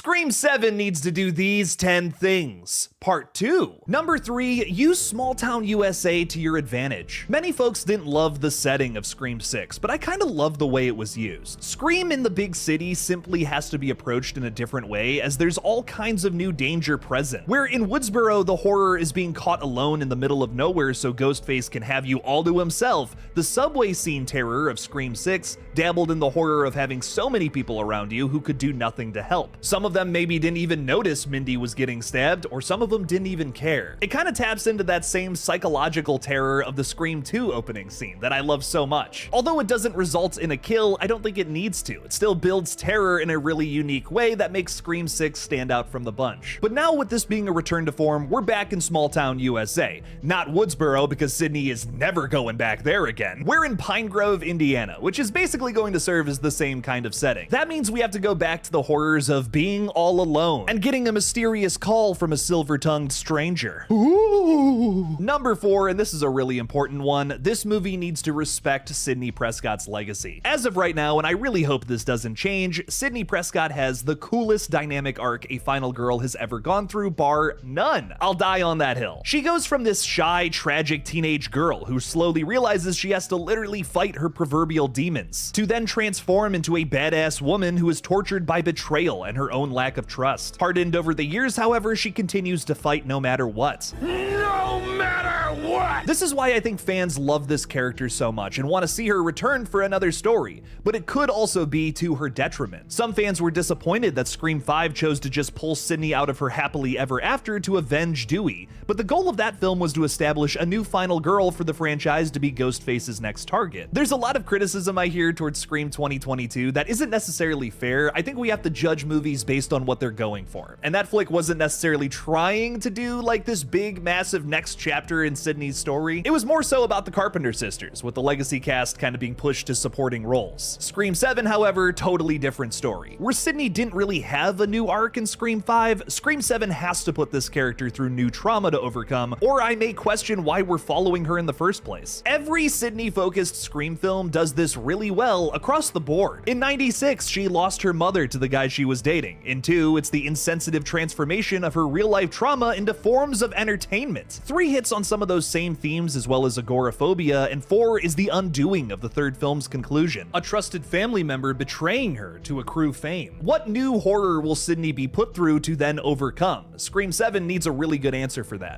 Scream 7 needs to do these 10 things. Part 2. Number 3, use small town USA to your advantage. Many folks didn't love the setting of Scream 6, but I kinda love the way it was used. Scream in the big city simply has to be approached in a different way, as there's all kinds of new danger present. Where in Woodsboro, the horror is being caught alone in the middle of nowhere so Ghostface can have you all to himself, the subway scene terror of Scream 6 dabbled in the horror of having so many people around you who could do nothing to help. Some of them maybe didn't even notice Mindy was getting stabbed, or some of them didn't even care. It kind of taps into that same psychological terror of the Scream 2 opening scene that I love so much. Although it doesn't result in a kill, I don't think it needs to. It still builds terror in a really unique way that makes Scream 6 stand out from the bunch. But now with this being a return to form, we're back in small town USA. Not Woodsboro, because Sydney is never going back there again. We're in Pine Grove, Indiana, which is basically going to serve as the same kind of setting. That means we have to go back to the horrors of being all alone and getting a mysterious call from a silver-tongued stranger. Ooh. Number 4, and this is a really important one, this movie needs to respect Sidney Prescott's legacy. As of right now, and I really hope this doesn't change, Sidney Prescott has the coolest dynamic arc a final girl has ever gone through, bar none. I'll die on that hill. She goes from this shy, tragic teenage girl who slowly realizes she has to literally fight her proverbial demons, to then transform into a badass woman who is tortured by betrayal and her own lack of trust. Hardened over the years, however, she continues to fight no matter what. No matter what! This is why I think fans love this character so much and want to see her return for another story, but it could also be to her detriment. Some fans were disappointed that Scream 5 chose to just pull Sydney out of her happily ever after to avenge Dewey, but the goal of that film was to establish a new final girl for the franchise to be Ghostface's next target. There's a lot of criticism I hear towards Scream 2022 that isn't necessarily fair. I think we have to judge movies based on what they're going for, and that flick wasn't necessarily trying to do like this big massive next chapter in Sydney's story. It was more so about the Carpenter sisters, with the legacy cast kind of being pushed to supporting roles. Scream 7, however, totally different story. Where Sydney didn't really have a new arc in Scream 5, Scream 7 has to put this character through new trauma to overcome, or I may question why we're following her in the first place. Every Sydney-focused Scream film does this really well across the board. In 96, she lost her mother to the guy she was dating. In 2, it's the insensitive transformation of her real-life trauma into forms of entertainment. 3 hits on some of those same themes as well as agoraphobia, and 4 is the undoing of the third film's conclusion, a trusted family member betraying her to accrue fame. What new horror will Sydney be put through to then overcome? Scream 7 needs a really good answer for that.